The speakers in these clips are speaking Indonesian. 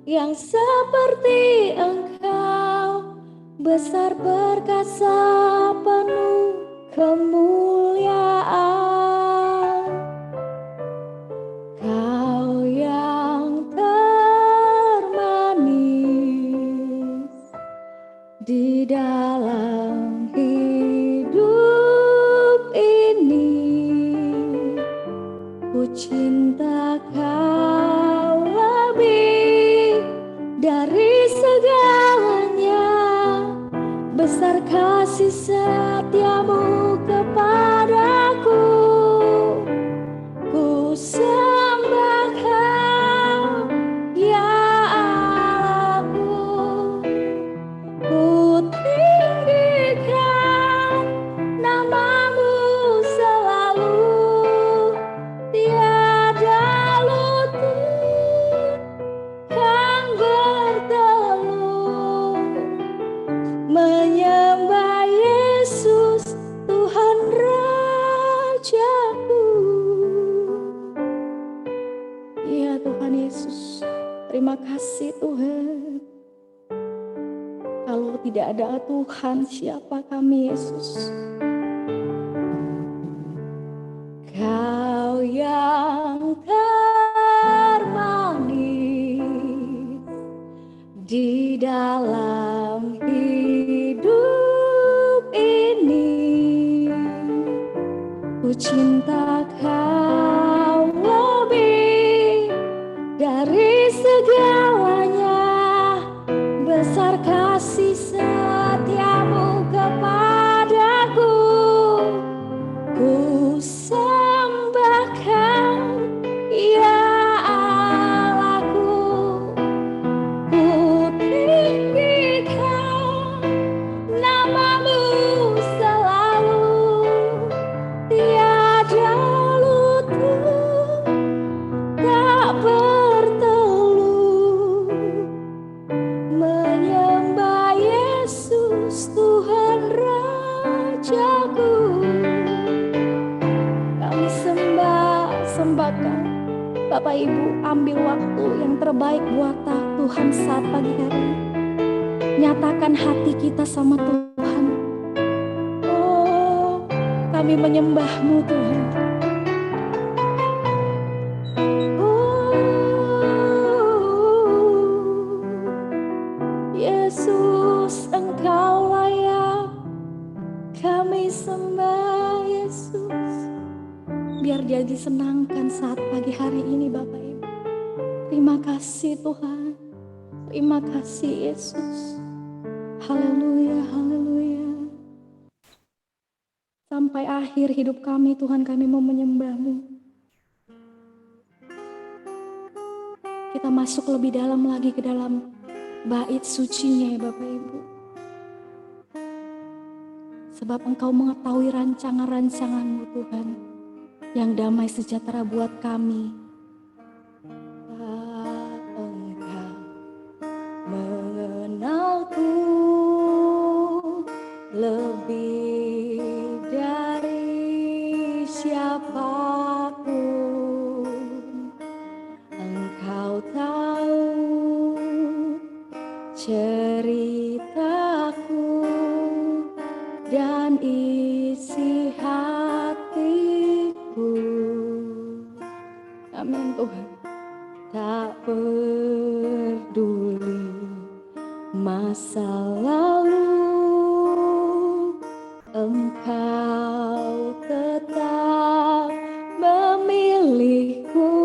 yang seperti Engkau, besar perkasa penuh kemuliaan. Kau yang termanis di dalam hidup ini, ku cinta Kau lebih dari segalanya. Besar kasih setiamu kepadaku, ku sembah Kau ya Allahku. Ku tinggikan namamu selalu, tiada lutut yang berteluh menyembah Yesus Tuhan Rajaku. Ya Tuhan Yesus, terima kasih Tuhan. Kalau tidak ada Tuhan, siapa kami Yesus? Kau yang termanis di dalam hidup ini, ku cinta Kau lebih dari segalanya. Besar kasih setiamu kepadaku, ku sembah Kau ya Allahku. Ku tinggikan namamu selalu, tiada lutut tak berteluh menyembah Yesus Tuhan Rajaku. Kami sembah Kau. Bapak Ibu, ambil waktu yang terbaik buat Tuhan saat pagi hari ini. Nyatakan hati kita sama Tuhan. Oh, kami menyembah-Mu Tuhan. Yesus, Engkau layak kami sembah Yesus. Biar dia disenangkan saat pagi hari ini Bapak Ibu. Terima kasih Tuhan. Terima kasih Yesus. Haleluya, haleluya. Sampai akhir hidup kami Tuhan, kami mau menyembah-Mu. Kita masuk lebih dalam lagi ke dalam bait sucinya ya Bapak Ibu. Sebab Engkau mengetahui rancangan-rancangan-Mu Tuhan, yang damai sejahtera buat kami. Engkau mengenalku lebih dari siapapun. Engkau tahu ceritaku dan isi hatiku. Amin Tuhan. Tak peduli masa lalu, Engkau tetap memilihku.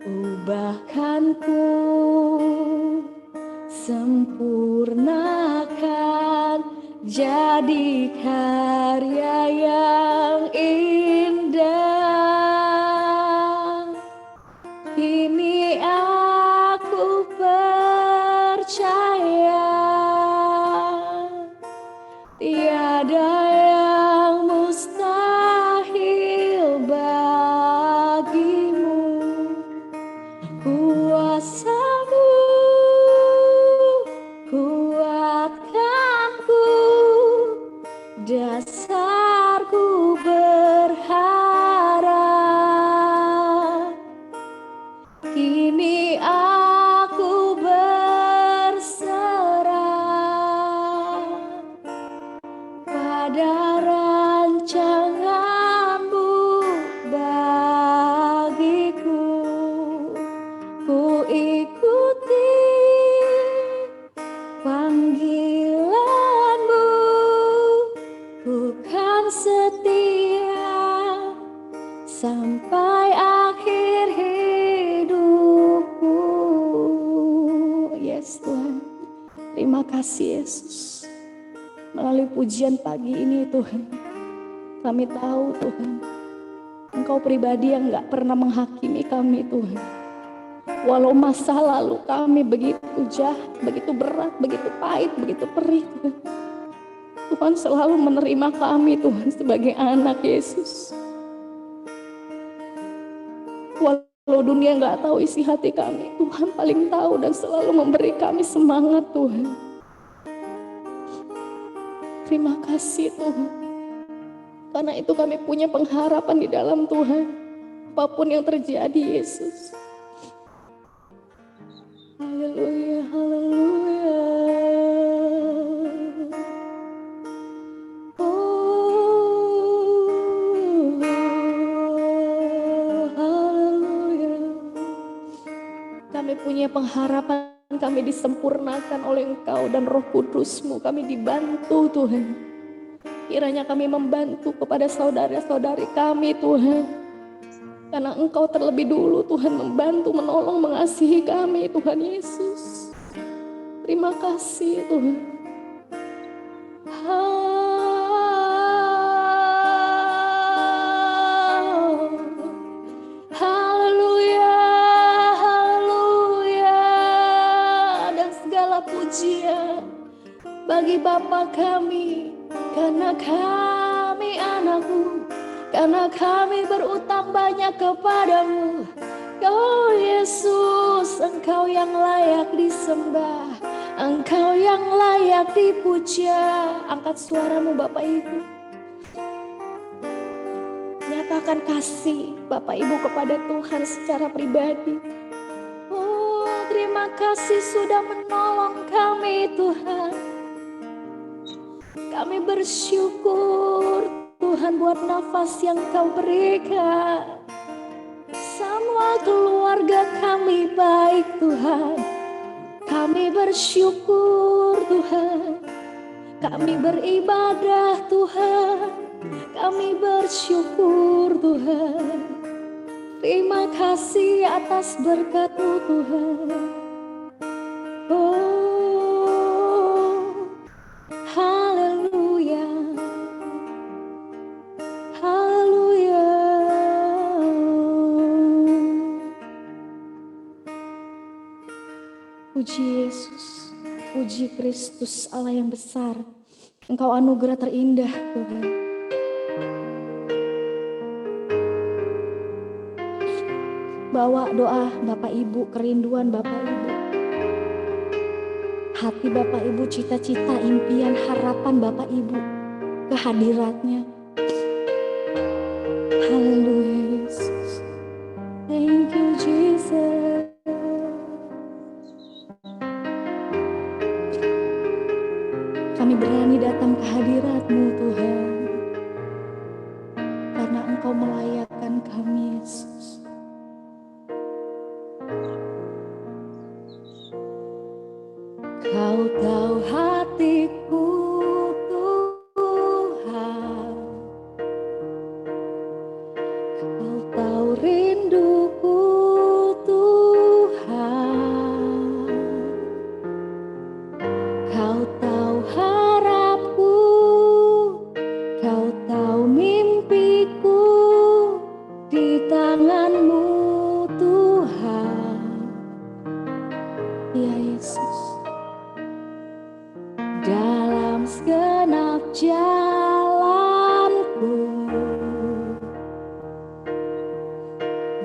Ubahkanku, sempurnakan jadi karya yang indah. Kini aku percaya tiada yang mustahil bagimu. Kuasa-Mu kuatkanku, dasarku berharap. Kini ikuti panggilanmu, bukan setia sampai akhir hidupku. Yes Tuhan, terima kasih Yesus. Melalui pujian pagi ini Tuhan, kami tahu Tuhan, Engkau pribadi yang gak pernah menghakimi kami Tuhan. Walau masa lalu kami begitu jahat, begitu berat, begitu pahit, begitu perih Tuhan, Tuhan selalu menerima kami Tuhan sebagai anak Yesus. Walau dunia gak tahu isi hati kami, Tuhan paling tahu dan selalu memberi kami semangat Tuhan. Terima kasih Tuhan. Karena itu kami punya pengharapan di dalam Tuhan. Apapun yang terjadi Yesus. Haleluya, haleluya. Haleluya. Kami punya pengharapan, kami disempurnakan oleh Engkau dan Roh Kudus-Mu. Kami dibantu Tuhan. Kiranya kami membantu kepada saudara-saudari kami Tuhan. Karena Engkau terlebih dulu Tuhan membantu, menolong, mengasihi kami Tuhan Yesus. Terima kasih Tuhan. Haleluya, haleluya. Dan segala pujian bagi Bapa kami, karena kami anakmu, karena kami berutang banyak kepadamu. Oh Yesus, Engkau yang layak disembah, Engkau yang layak dipuja. Angkat suaramu Bapak Ibu, nyatakan kasih Bapak Ibu kepada Tuhan secara pribadi. Oh, terima kasih sudah menolong kami Tuhan. Kami bersyukur Tuhan buat nafas yang Kau berikan. Semua keluarga kami baik Tuhan. Kami bersyukur Tuhan. Kami beribadah Tuhan. Kami bersyukur Tuhan. Terima kasih atas berkat-Mu Tuhan. Oh, haleluya. Haleluya. Puji Yesus, puji Kristus Allah yang besar. Engkau anugerah terindah Tuhan. Bawa doa Bapak Ibu, kerinduan Bapak Ibu. Hati Bapak Ibu, cita-cita, impian, harapan Bapak Ibu ke hadirat-Nya. Haleluya Yesus. Thank you Jesus. Kami berani datang ke hadirat-Mu Tuhan. Karena Engkau melayakkan kami Yesus. Kau tahu hatiku Tuhan. Kau tahu rinduku Tuhan. Kau tahu harapku. Kau tahu mimpiku di tangan-Mu Tuhan. Ya Yesus. Dalam segenap jalanku,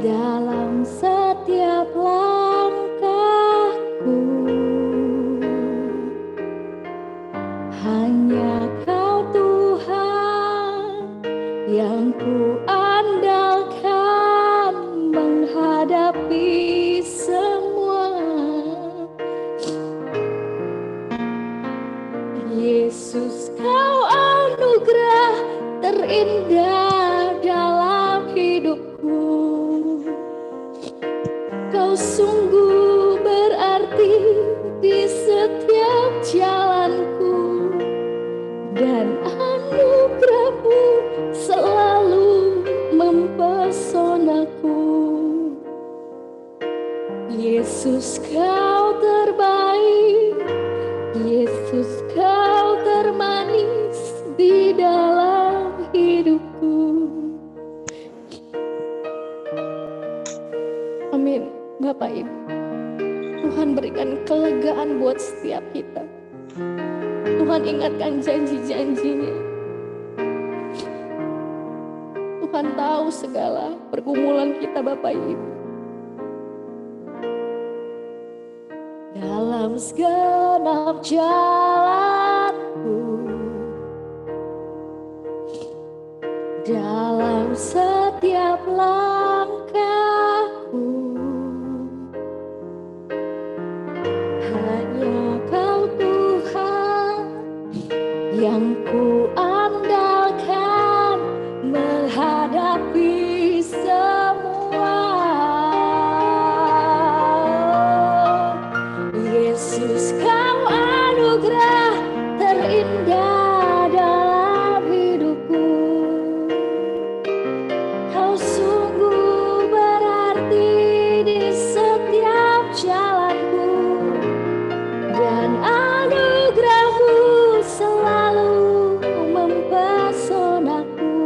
dalam setiap langkahku, hanya Kau Tuhan yang ku andalkan menghadapi semua. Yesus, Kau anugerah terindah dalam hidupku. Kau sungguh Yesus kau terbaik, Yesus kau termanis di dalam hidupku. Amin. Bapak Ibu, Tuhan berikan kelegaan buat setiap kita. Tuhan ingatkan janji-janjinya. Tuhan tahu segala pergumulan kita Bapak Ibu. Dalam segenap jalanku, dalam setiap langkahku, hanya Kau Tuhan yang ku andalkan menghadapi semua. Yesus kau anugerah terindah dalam hidupku. Kau sungguh berarti di setiap jalanku, dan anugerahmu selalu mempesonaku.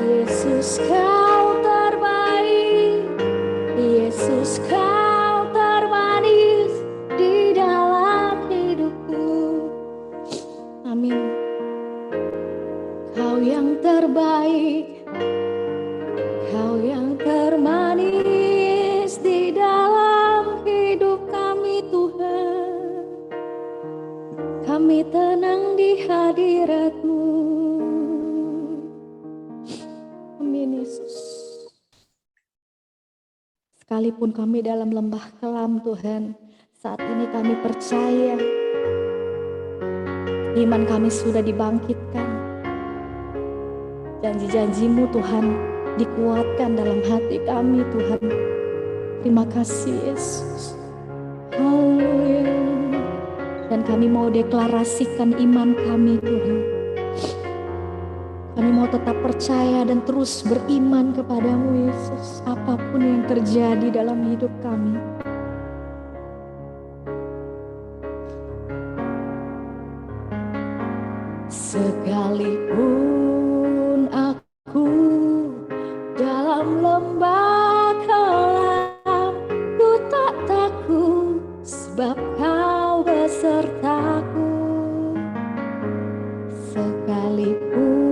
Yesus kau terbaik, Yesus kau termanis di dalam hidupku. Amin. Kau yang terbaik, Kau yang termanis di dalam hidup kami Tuhan. Kami tenang di hadirat-Mu. Amin Yesus. Sekalipun kami dalam lembah kelam Tuhan, saat ini kami percaya iman kami sudah dibangkitkan. Janji-janji-Mu Tuhan dikuatkan dalam hati kami Tuhan. Terima kasih Yesus. Haleluya. Dan kami mau deklarasikan iman kami Tuhan. Kami mau tetap percaya dan terus beriman kepadamu Yesus. Apapun yang terjadi dalam hidup kami. Sekalipun aku dalam lembah kelam, ku tak takut sebab Kau besertaku. Sekalipun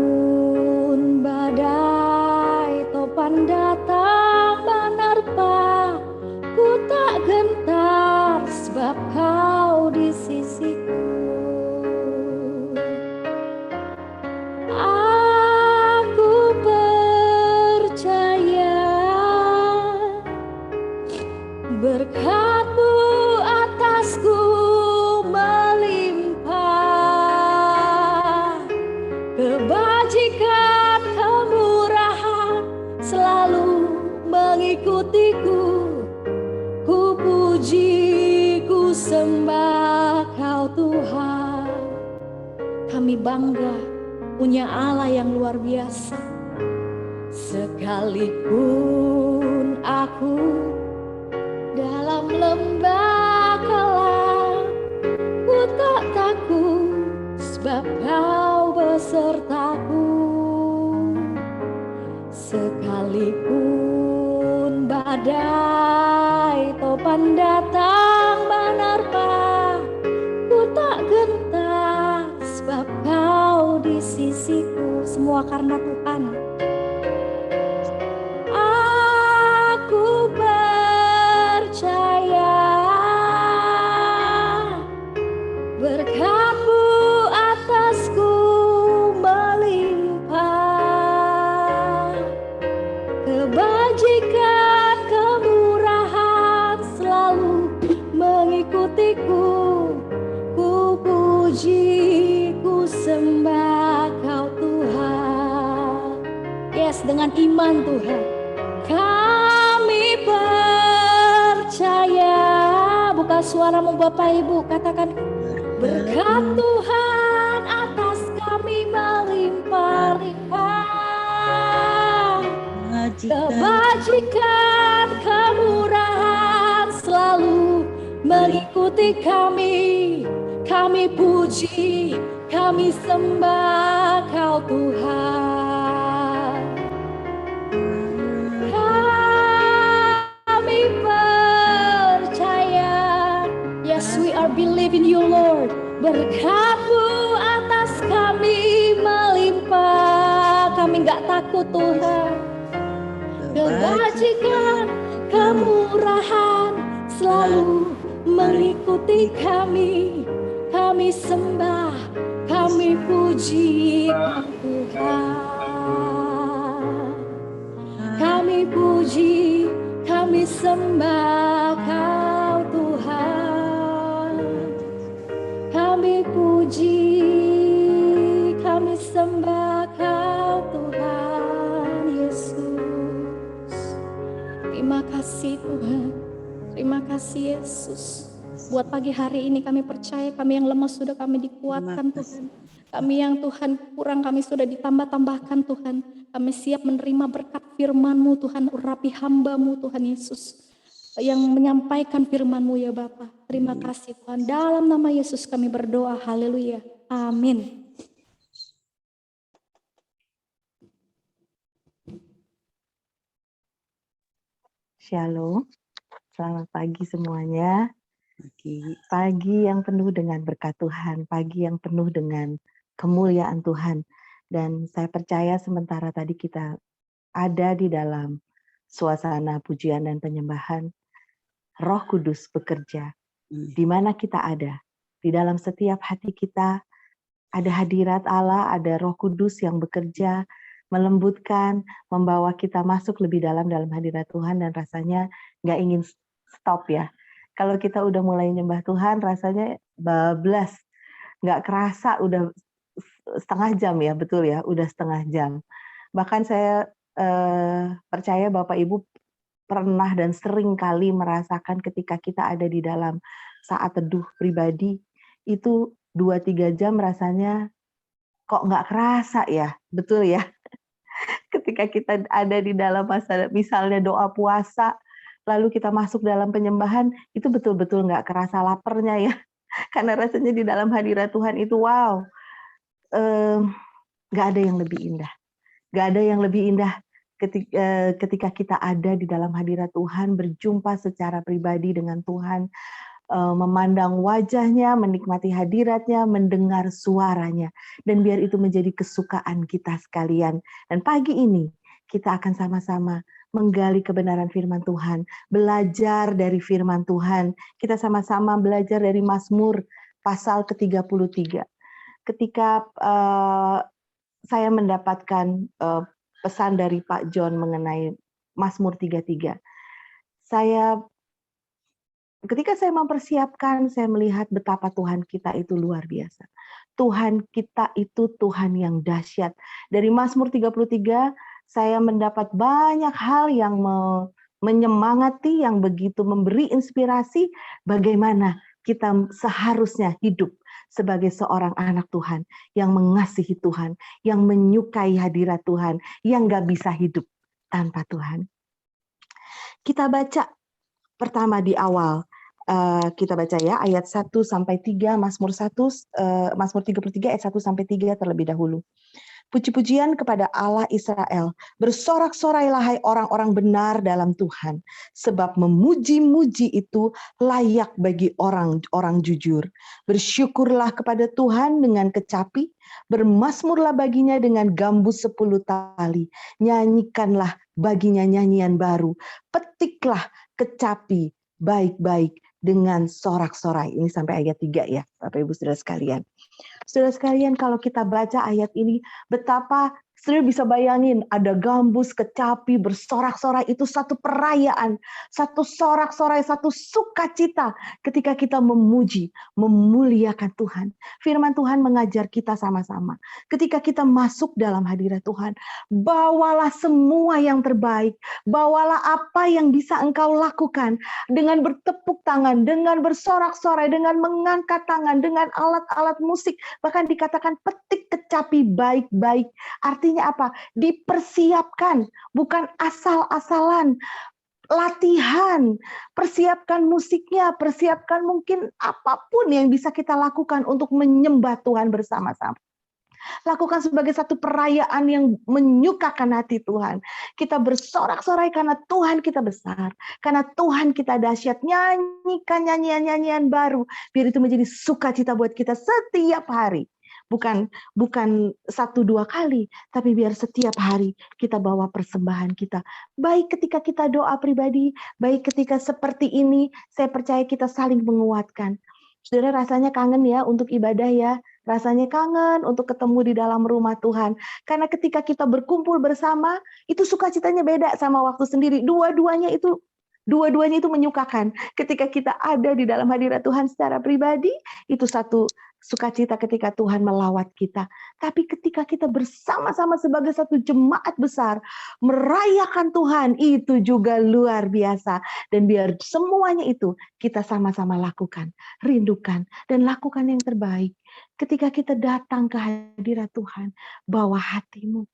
badai topan datang menerpa, ku tak gentar sebab Kau di sisiku. Aku percaya berkat-Mu atasku melimpah, kebajikan kemurahan selalu mengikutiku. Ku puji, ku sembah Kau Tuhan. Kami bangga punya Allah yang luar biasa. Sekalipun aku dalam lembah kelam, ku tak takut sebab Kau besertaku. Sekalipun badai topan datang menerpa, ku tak gentar sebab Kau di sisiku. Semua karena Tuhan. Aku percaya berkat-Mu atasku melimpah, kebajikan kemurahan selalu mengikutiku. Ku puji, ku sembah Kau Tuhan. Yes, dengan iman Tuhan kami percaya. Buka suaramu Bapak Ibu, katakan berkat Tuhan atas kami melimpah-limpah, kebajikan mengikuti kami puji, kami sembah Kau Tuhan. Kami percaya, yes, we are believing you Lord. Berkat-Mu atas kami melimpah, kami gak takut Tuhan. Kebajikan, kemurahan selalu mengikuti kami. Kami sembah, kami puji Kau Tuhan. Kami puji, kami sembah Kau Tuhan. Kami puji, kami sembah Kau Tuhan Yesus. Terima kasih Tuhan, terima kasih Yesus. Buat pagi hari ini kami percaya kami yang lemah sudah kami dikuatkan Tuhan. Kami yang Tuhan kurang kami sudah ditambah-tambahkan Tuhan. Kami siap menerima berkat firman-Mu Tuhan, urapi hamba-Mu Tuhan Yesus. Yang menyampaikan firman-Mu ya Bapa. Terima kasih Tuhan. Dalam nama Yesus kami berdoa. Haleluya. Amin. Shalom. Selamat pagi semuanya. Pagi yang penuh dengan berkat Tuhan, pagi yang penuh dengan kemuliaan Tuhan. Dan saya percaya sementara tadi kita ada di dalam suasana pujian dan penyembahan, Roh Kudus bekerja. Di mana kita ada, di dalam setiap hati kita ada hadirat Allah, ada Roh Kudus yang bekerja, melembutkan, membawa kita masuk lebih dalam hadirat Tuhan, dan rasanya nggak ingin stop ya. Kalau kita udah mulai nyembah Tuhan, rasanya bablas, nggak kerasa udah setengah jam ya, betul ya, udah setengah jam. Bahkan saya percaya Bapak Ibu pernah dan sering kali merasakan ketika kita ada di dalam saat teduh pribadi, itu 2-3 jam rasanya kok nggak kerasa ya, betul ya. Ketika kita ada di dalam masa misalnya doa puasa, lalu kita masuk dalam penyembahan, itu betul-betul nggak kerasa laparnya ya. Karena rasanya di dalam hadirat Tuhan itu wow, nggak ada yang lebih indah. Nggak ada yang lebih indah ketika kita ada di dalam hadirat Tuhan, berjumpa secara pribadi dengan Tuhan, memandang wajahnya, menikmati hadiratnya, mendengar suaranya. Dan biar itu menjadi kesukaan kita sekalian. Dan pagi ini kita akan sama-sama menggali kebenaran firman Tuhan, belajar dari firman Tuhan. Kita sama-sama belajar dari Mazmur pasal ke-33. Ketika saya mendapatkan pesan dari Pak John mengenai Mazmur 33, ketika saya mempersiapkan, saya melihat betapa Tuhan kita itu luar biasa. Tuhan kita itu Tuhan yang dahsyat. Dari Mazmur 33, saya mendapat banyak hal yang menyemangati, yang begitu memberi inspirasi bagaimana kita seharusnya hidup sebagai seorang anak Tuhan, yang mengasihi Tuhan, yang menyukai hadirat Tuhan, yang gak bisa hidup tanpa Tuhan. Kita baca pertama di awal, kita baca ya ayat 1-3, Mazmur 33 ayat 1-3 terlebih dahulu. Puji-pujian kepada Allah Israel, bersorak-sorailah hai orang-orang benar dalam Tuhan, sebab memuji-muji itu layak bagi orang-orang jujur. Bersyukurlah kepada Tuhan dengan kecapi, bermazmurlah baginya dengan gambus 10 tali, nyanyikanlah baginya nyanyian baru, petiklah kecapi baik-baik dengan sorak-sorai. Ini sampai ayat 3 ya, Bapak Ibu Saudara sekalian. Saudara sekalian, kalau kita baca ayat ini, betapa saudara bisa bayangin ada gambus, kecapi, bersorak-sorai, itu satu perayaan, satu sorak-sorai, satu sukacita ketika kita memuji, memuliakan Tuhan. Firman Tuhan mengajar kita sama-sama. Ketika kita masuk dalam hadirat Tuhan, bawalah semua yang terbaik, bawalah apa yang bisa engkau lakukan dengan bertepuk tangan, dengan bersorak-sorai, dengan mengangkat tangan, dengan alat-alat musik, bahkan dikatakan petik kecapi baik-baik. Artinya apa? Dipersiapkan, bukan asal-asalan. latihan, persiapkan musiknya, persiapkan mungkin apapun yang bisa kita lakukan untuk menyembah Tuhan bersama-sama. Lakukan sebagai satu perayaan yang menyukakan hati Tuhan. Kita bersorak-sorai karena Tuhan kita besar. Karena Tuhan kita dahsyat. Nyanyikan nyanyian-nyanyian baru. Biar itu menjadi sukacita buat kita setiap hari. Bukan 1-2 kali, tapi biar setiap hari kita bawa persembahan kita. Baik ketika kita doa pribadi, baik ketika seperti ini, saya percaya kita saling menguatkan. Saudara rasanya kangen ya untuk ibadah ya. Rasanya kangen untuk ketemu di dalam rumah Tuhan. Karena ketika kita berkumpul bersama, itu sukacitanya beda sama waktu sendiri. Dua-duanya itu menyukakan. Ketika kita ada di dalam hadirat Tuhan secara pribadi, itu satu sukacita ketika Tuhan melawat kita. Tapi ketika kita bersama-sama sebagai satu jemaat besar, merayakan Tuhan, itu juga luar biasa. Dan biar semuanya itu kita sama-sama lakukan, rindukan, dan lakukan yang terbaik. Ketika kita datang ke hadirat Tuhan, bawa hatimu,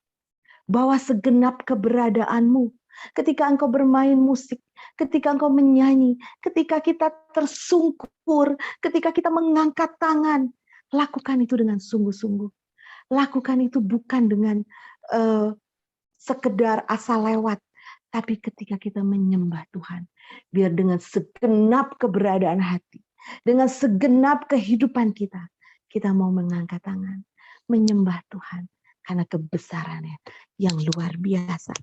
bawa segenap keberadaanmu. Ketika engkau bermain musik, ketika engkau menyanyi, ketika kita tersungkur, ketika kita mengangkat tangan, lakukan itu dengan sungguh-sungguh. Lakukan itu bukan dengan sekedar asal lewat, tapi ketika kita menyembah Tuhan, biar dengan segenap keberadaan hati, dengan segenap kehidupan kita, kita mau mengangkat tangan, menyembah Tuhan, karena kebesarannya yang luar biasa.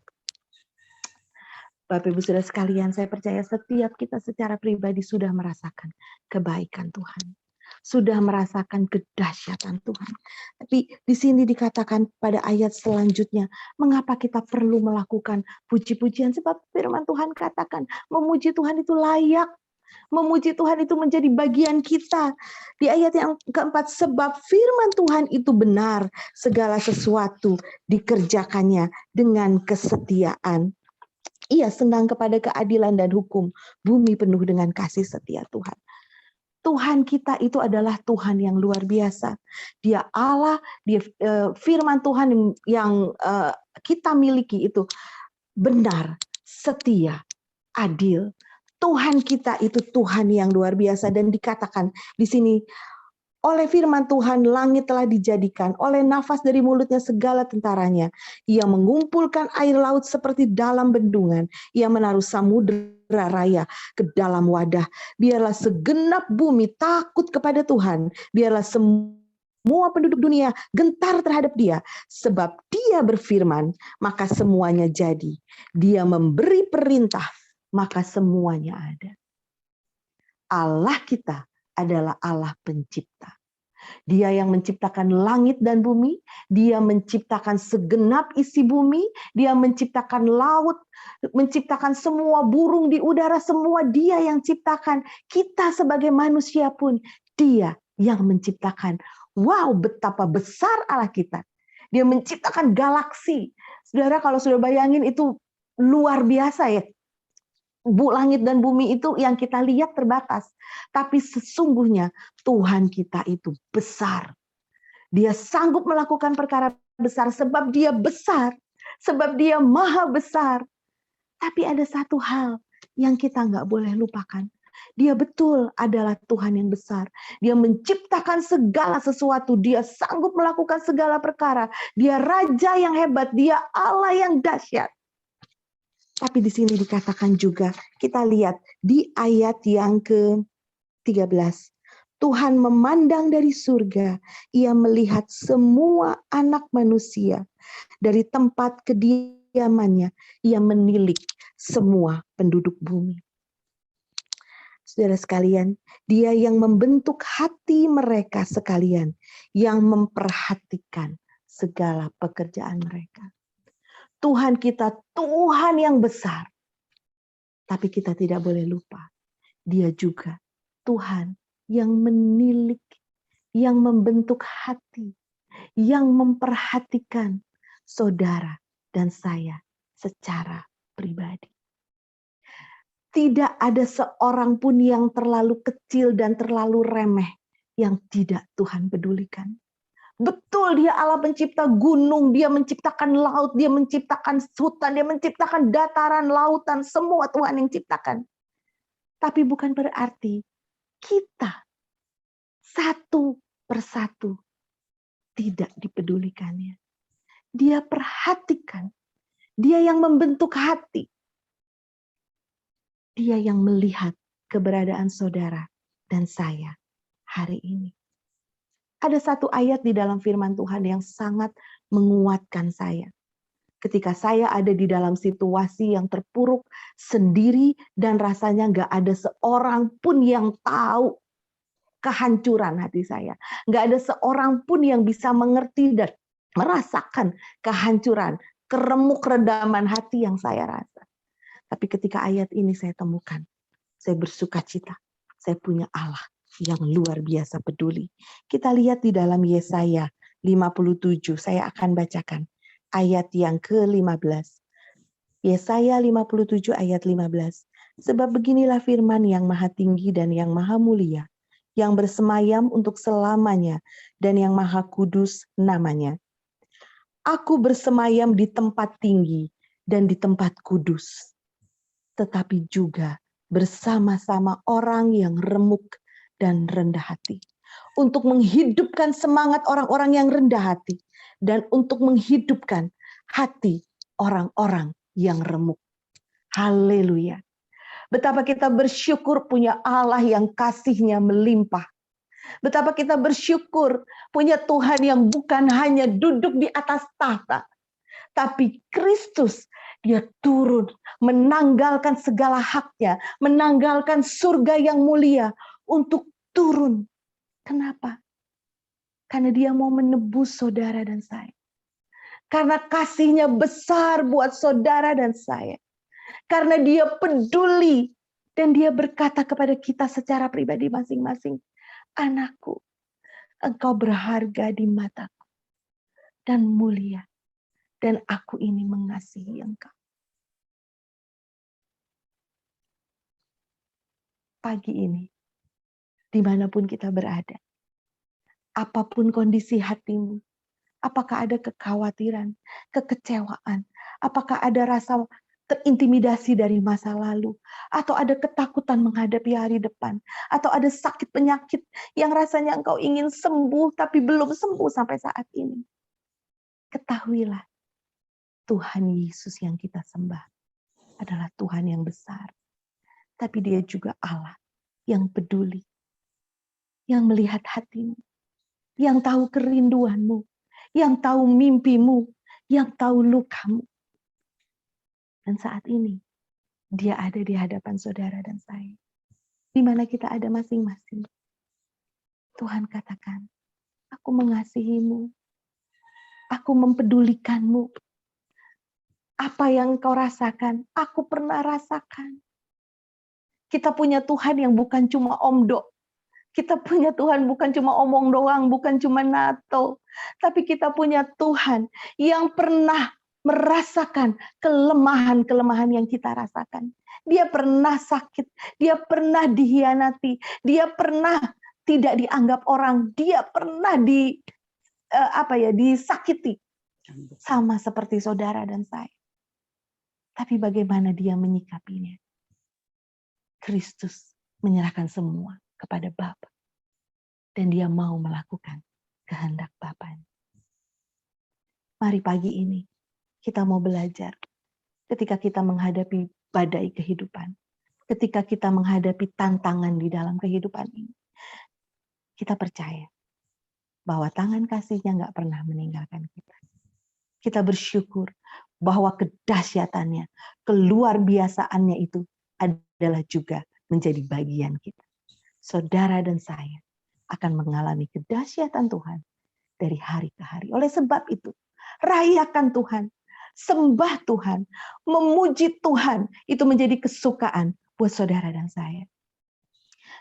Bapak Ibu Saudara sekalian, saya percaya setiap kita secara pribadi sudah merasakan kebaikan Tuhan. Sudah merasakan kedahsyatan Tuhan. Tapi di sini dikatakan pada ayat selanjutnya, mengapa kita perlu melakukan puji-pujian? Sebab firman Tuhan katakan, memuji Tuhan itu layak. Memuji Tuhan itu menjadi bagian kita. Di ayat yang keempat, sebab firman Tuhan itu benar, segala sesuatu dikerjakannya dengan kesetiaan. Ia senang kepada keadilan dan hukum, bumi penuh dengan kasih setia Tuhan. Tuhan kita itu adalah Tuhan yang luar biasa. Dia Allah, dia firman Tuhan yang kita miliki itu benar, setia, adil. Tuhan kita itu Tuhan yang luar biasa, dan dikatakan di sini, oleh firman Tuhan langit telah dijadikan, oleh nafas dari mulutnya segala tentaranya. Ia mengumpulkan air laut seperti dalam bendungan, ia menaruh samudera raya ke dalam wadah. Biarlah segenap bumi takut kepada Tuhan, biarlah semua penduduk dunia gentar terhadap Dia, sebab Dia berfirman, maka semuanya jadi. Dia memberi perintah, maka semuanya ada. Allah kita adalah Allah pencipta. Dia yang menciptakan langit dan bumi, Dia menciptakan segenap isi bumi, Dia menciptakan laut, menciptakan semua burung di udara, semua Dia yang ciptakan. Kita sebagai manusia pun Dia yang menciptakan. Wow, betapa besar Allah kita. Dia menciptakan galaksi. Saudara, kalau sudah bayangin itu luar biasa ya. Langit dan bumi itu yang kita lihat terbatas. Tapi sesungguhnya Tuhan kita itu besar. Dia sanggup melakukan perkara besar sebab Dia besar. Sebab Dia maha besar. Tapi ada satu hal yang kita nggak boleh lupakan. Dia betul adalah Tuhan yang besar. Dia menciptakan segala sesuatu. Dia sanggup melakukan segala perkara. Dia Raja yang hebat. Dia Allah yang dahsyat. Tapi di sini dikatakan juga, kita lihat di ayat yang ke-13. Tuhan memandang dari surga, Ia melihat semua anak manusia. Dari tempat kediamannya, Ia menilik semua penduduk bumi. Saudara sekalian, Dia yang membentuk hati mereka sekalian, yang memperhatikan segala pekerjaan mereka. Tuhan kita Tuhan yang besar. Tapi kita tidak boleh lupa, Dia juga Tuhan yang menilik, yang membentuk hati, yang memperhatikan saudara dan saya secara pribadi. Tidak ada seorang pun yang terlalu kecil dan terlalu remeh yang tidak Tuhan pedulikan. Betul, dia Allah pencipta gunung, dia menciptakan laut, dia menciptakan hutan, dia menciptakan dataran, lautan, semua Tuhan yang ciptakan. Tapi bukan berarti kita satu persatu tidak dipedulikannya. Dia perhatikan, dia yang membentuk hati. Dia yang melihat keberadaan saudara dan saya hari ini. Ada satu ayat di dalam firman Tuhan yang sangat menguatkan saya. Ketika saya ada di dalam situasi yang terpuruk sendiri dan rasanya nggak ada seorang pun yang tahu kehancuran hati saya. Nggak ada seorang pun yang bisa mengerti dan merasakan kehancuran, keremuk redaman hati yang saya rasa. Tapi ketika ayat ini saya temukan, saya bersuka cita. Saya punya Allah yang luar biasa peduli. Kita lihat di dalam Yesaya 57, saya akan bacakan ayat yang ke-15. Yesaya 57 ayat 15. Sebab beginilah firman yang maha tinggi dan yang maha mulia, yang bersemayam untuk selamanya dan yang maha kudus namanya. Aku bersemayam di tempat tinggi dan di tempat kudus, tetapi juga bersama-sama orang yang remuk dan rendah hati, untuk menghidupkan semangat orang-orang yang rendah hati, dan untuk menghidupkan hati orang-orang yang remuk. Haleluya. Betapa kita bersyukur punya Allah yang kasih-Nya melimpah. Betapa kita bersyukur punya Tuhan yang bukan hanya duduk di atas tahta, tapi Kristus, dia turun, menanggalkan segala haknya, menanggalkan surga yang mulia untuk turun. Kenapa? Karena dia mau menebus saudara dan saya. Karena kasih-Nya besar buat saudara dan saya. Karena dia peduli dan dia berkata kepada kita secara pribadi masing-masing, anakku, engkau berharga di mataku dan mulia, dan aku ini mengasihi engkau. Pagi ini, dimanapun kita berada, apapun kondisi hatimu, apakah ada kekhawatiran, kekecewaan, apakah ada rasa terintimidasi dari masa lalu, atau ada ketakutan menghadapi hari depan, atau ada sakit penyakit yang rasanya engkau ingin sembuh tapi belum sembuh sampai saat ini. Ketahuilah, Tuhan Yesus yang kita sembah adalah Tuhan yang besar, tapi dia juga Allah yang peduli, yang melihat hatimu, yang tahu kerinduanmu, yang tahu mimpimu, yang tahu lukamu. Dan saat ini, dia ada di hadapan saudara dan saya. Di mana kita ada masing-masing. Tuhan katakan, aku mengasihimu. Aku mempedulikanmu. Apa yang kau rasakan, aku pernah rasakan. Kita punya Tuhan yang bukan cuma omdo. Kita punya Tuhan bukan cuma omong doang, bukan cuma NATO. Tapi kita punya Tuhan yang pernah merasakan kelemahan-kelemahan yang kita rasakan. Dia pernah sakit, dia pernah dihianati, dia pernah tidak dianggap orang, dia pernah disakiti. Sama seperti saudara dan saya. Tapi bagaimana dia menyikapinya? Kristus menyerahkan semua kepada Bapa. Dan dia mau melakukan kehendak Bapanya. Mari pagi ini kita mau belajar ketika kita menghadapi badai kehidupan. Ketika kita menghadapi tantangan di dalam kehidupan ini. Kita percaya bahwa tangan kasih-Nya nggak pernah meninggalkan kita. Kita bersyukur bahwa kedahsyatannya, keluar biasaannya itu adalah juga menjadi bagian kita. Saudara dan saya akan mengalami kedahsyatan Tuhan dari hari ke hari. Oleh sebab itu, rayakan Tuhan, sembah Tuhan, memuji Tuhan, itu menjadi kesukaan buat saudara dan saya.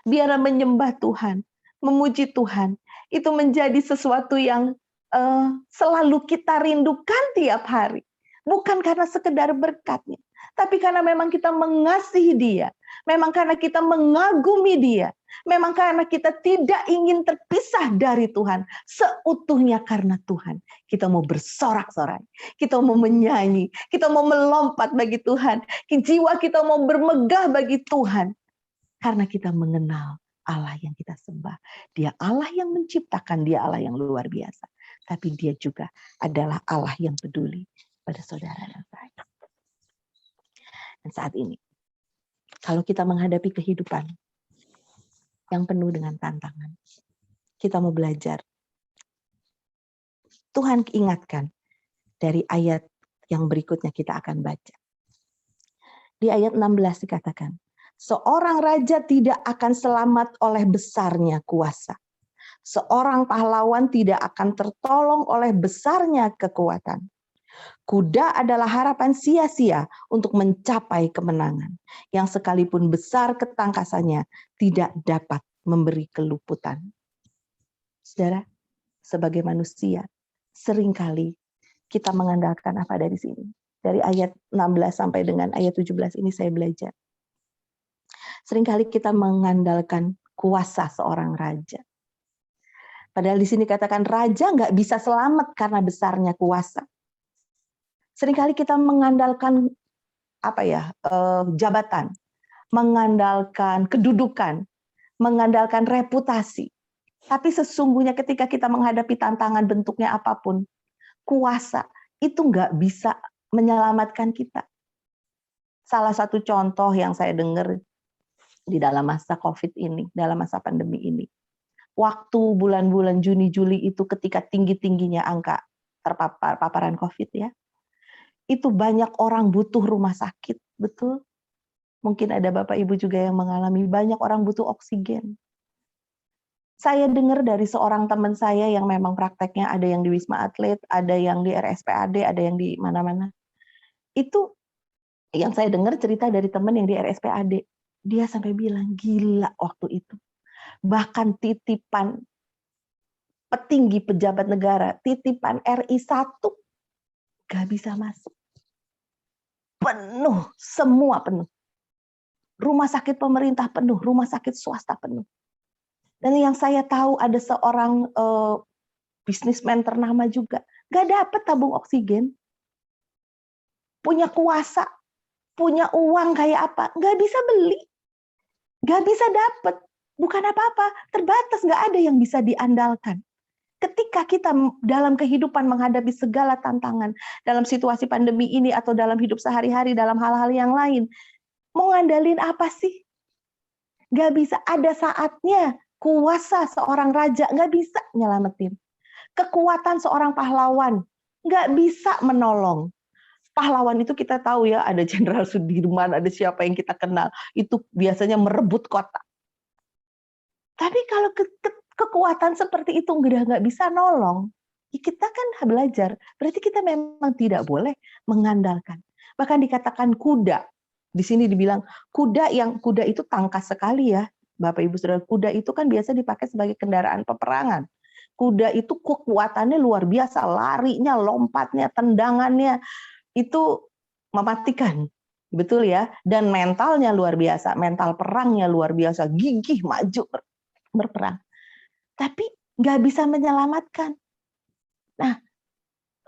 Biarlah menyembah Tuhan, memuji Tuhan, itu menjadi sesuatu yang selalu kita rindukan tiap hari. Bukan karena sekedar berkatnya, Tapi karena memang kita mengasihi dia, memang karena kita mengagumi dia, memang karena kita tidak ingin terpisah dari Tuhan seutuhnya karena Tuhan, kita mau bersorak-sorai, kita mau menyanyi, kita mau melompat bagi Tuhan, jiwa kita mau bermegah bagi Tuhan, karena kita mengenal Allah yang kita sembah. Dia Allah yang menciptakan, dia Allah yang luar biasa. Tapi dia juga adalah Allah yang peduli pada saudara dan saya. Dan saat ini, kalau kita menghadapi kehidupan yang penuh dengan tantangan, kita mau belajar. Tuhan ingatkan dari ayat yang berikutnya kita akan baca. Di ayat 16 dikatakan, seorang raja tidak akan selamat oleh besarnya kuasa. Seorang pahlawan tidak akan tertolong oleh besarnya kekuatan. Kuda adalah harapan sia-sia untuk mencapai kemenangan, yang sekalipun besar ketangkasannya tidak dapat memberi keluputan. Saudara, sebagai manusia, seringkali kita mengandalkan apa dari sini? Dari ayat 16 sampai dengan ayat 17 ini saya belajar. Seringkali kita mengandalkan kuasa seorang raja. Padahal di sini katakan raja nggak bisa selamat karena besarnya kuasa. Seringkali kita mengandalkan jabatan, mengandalkan kedudukan, mengandalkan reputasi. Tapi sesungguhnya ketika kita menghadapi tantangan bentuknya apapun, kuasa itu nggak bisa menyelamatkan kita. Salah satu contoh yang saya dengar di dalam masa COVID ini, dalam masa pandemi ini, waktu bulan-bulan Juni, Juli itu ketika tinggi-tingginya angka paparan COVID ya, itu banyak orang butuh rumah sakit, betul? Mungkin ada Bapak Ibu juga yang mengalami, banyak orang butuh oksigen. Saya dengar dari seorang teman saya yang memang prakteknya ada yang di Wisma Atlet, ada yang di RSPAD, ada yang di mana-mana. Itu yang saya dengar cerita dari teman yang di RSPAD. Dia sampai bilang, gila waktu itu. Bahkan titipan petinggi pejabat negara, titipan RI 1, gak bisa masuk. Penuh, semua penuh. Rumah sakit pemerintah penuh, rumah sakit swasta penuh. Dan yang saya tahu ada seorang bisnismen ternama juga, gak dapat tabung oksigen. Punya kuasa, punya uang kayak apa, gak bisa beli. Gak bisa dapat. Bukan apa-apa, terbatas, gak ada yang bisa diandalkan. Ketika kita dalam kehidupan menghadapi segala tantangan, dalam situasi pandemi ini atau dalam hidup sehari-hari, dalam hal-hal yang lain, mau ngandalin apa sih? Gak bisa, ada saatnya kuasa seorang raja gak bisa nyelamatin. Kekuatan seorang pahlawan gak bisa menolong. Pahlawan itu kita tahu ya, ada Jenderal Sudirman, ada siapa yang kita kenal, itu biasanya merebut kota. Tapi kalau kekuatan seperti itu udah nggak bisa nolong, ya kita kan belajar. Berarti kita memang tidak boleh mengandalkan. Bahkan dikatakan kuda. Di sini dibilang kuda itu tangkas sekali ya, Bapak Ibu Saudara. Kuda itu kan biasa dipakai sebagai kendaraan peperangan. Kuda itu kekuatannya luar biasa, larinya, lompatnya, tendangannya itu mematikan. Betul ya? Dan mentalnya luar biasa, mental perangnya luar biasa, gigih maju berperang. Tapi nggak bisa menyelamatkan. Nah,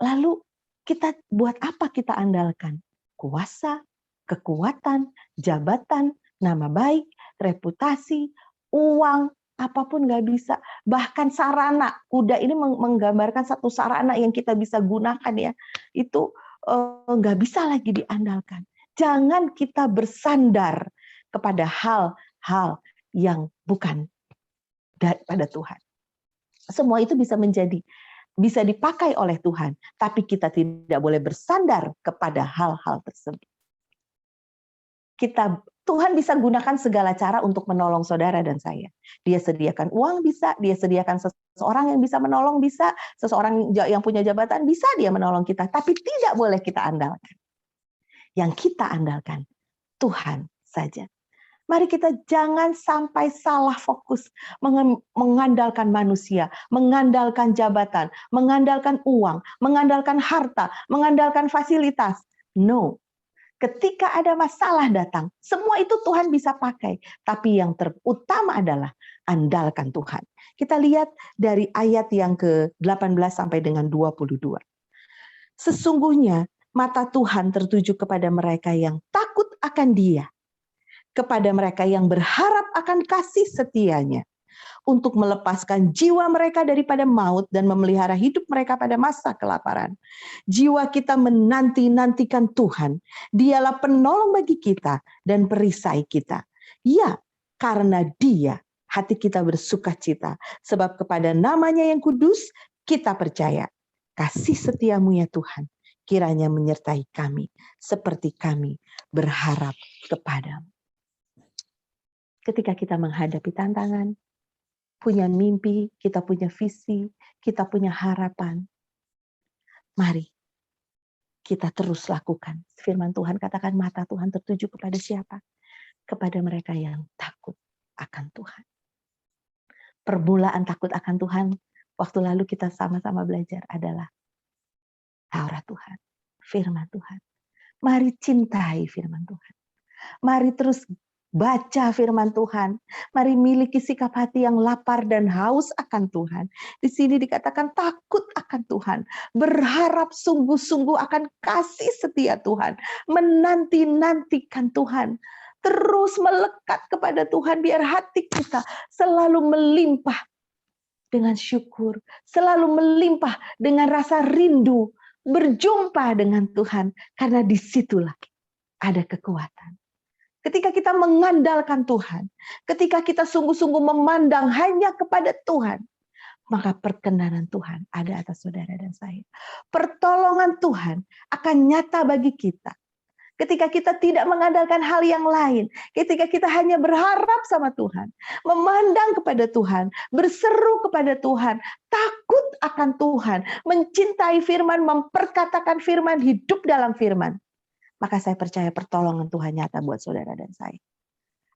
lalu kita buat apa kita andalkan? Kuasa, kekuatan, jabatan, nama baik, reputasi, uang, apapun nggak bisa. Bahkan sarana, kuda ini menggambarkan satu sarana yang kita bisa gunakan ya. Itu nggak bisa lagi diandalkan. Jangan kita bersandar kepada hal-hal yang bukan pada Tuhan. Semua itu bisa dipakai oleh Tuhan, tapi kita tidak boleh bersandar kepada hal-hal tersebut. Tuhan bisa gunakan segala cara untuk menolong saudara dan saya. Dia sediakan uang bisa, dia sediakan seseorang yang bisa menolong bisa, seseorang yang punya jabatan bisa dia menolong kita, tapi tidak boleh kita andalkan. Yang kita andalkan Tuhan saja. Mari kita jangan sampai salah fokus mengandalkan manusia, mengandalkan jabatan, mengandalkan uang, mengandalkan harta, mengandalkan fasilitas. No, Ketika ada masalah datang, semua itu Tuhan bisa pakai. Tapi yang terutama adalah andalkan Tuhan. Kita lihat dari ayat yang ke-18 sampai dengan 22. Sesungguhnya mata Tuhan tertuju kepada mereka yang takut akan Dia, kepada mereka yang berharap akan kasih setia-Nya, untuk melepaskan jiwa mereka daripada maut dan memelihara hidup mereka pada masa kelaparan. Jiwa kita menanti-nantikan Tuhan. Dialah penolong bagi kita dan perisai kita. Ya, karena Dia hati kita bersukacita, sebab kepada nama-Nya yang kudus kita percaya. Kasih setiamu ya Tuhan, kiranya menyertai kami seperti kami berharap kepadamu. Ketika kita menghadapi tantangan, punya mimpi, kita punya visi, kita punya harapan. Mari kita terus lakukan. Firman Tuhan katakan mata Tuhan tertuju kepada siapa? Kepada mereka yang takut akan Tuhan. Permulaan takut akan Tuhan, waktu lalu kita sama-sama belajar adalah Taurat Tuhan, firman Tuhan. Mari cintai firman Tuhan. Mari terus baca firman Tuhan. Mari miliki sikap hati yang lapar dan haus akan Tuhan. Di sini dikatakan takut akan Tuhan. Berharap sungguh-sungguh akan kasih setia Tuhan. Menanti-nantikan Tuhan. Terus melekat kepada Tuhan biar hati kita selalu melimpah dengan syukur. Selalu melimpah dengan rasa rindu. Berjumpa dengan Tuhan. Karena disitulah ada kekuatan. Ketika kita mengandalkan Tuhan, ketika kita sungguh-sungguh memandang hanya kepada Tuhan, maka perkenanan Tuhan ada atas saudara dan saya. Pertolongan Tuhan akan nyata bagi kita. Ketika kita tidak mengandalkan hal yang lain, ketika kita hanya berharap sama Tuhan, memandang kepada Tuhan, berseru kepada Tuhan, takut akan Tuhan, mencintai firman, memperkatakan firman, hidup dalam firman, maka saya percaya pertolongan Tuhan nyata buat saudara dan saya.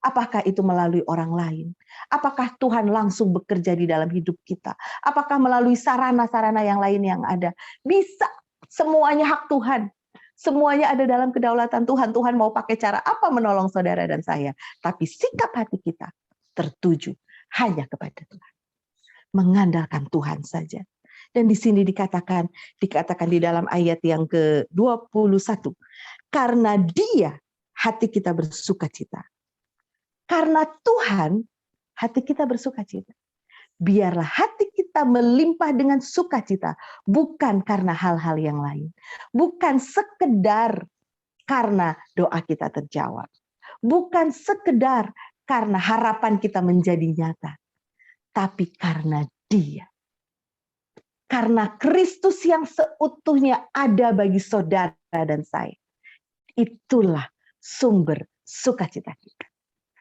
Apakah itu melalui orang lain? Apakah Tuhan langsung bekerja di dalam hidup kita? Apakah melalui sarana-sarana yang lain yang ada? Bisa, semuanya hak Tuhan. Semuanya ada dalam kedaulatan Tuhan. Tuhan mau pakai cara apa menolong saudara dan saya. Tapi sikap hati kita tertuju hanya kepada Tuhan. Mengandalkan Tuhan saja. Dan di sini dikatakan di dalam ayat yang ke-21. Karena Dia hati kita bersukacita. Karena Tuhan hati kita bersukacita. Biarlah hati kita melimpah dengan sukacita. Bukan karena hal-hal yang lain. Bukan sekedar karena doa kita terjawab. Bukan sekedar karena harapan kita menjadi nyata. Tapi karena Dia. Karena Kristus yang seutuhnya ada bagi saudara dan saya. Itulah sumber sukacita kita.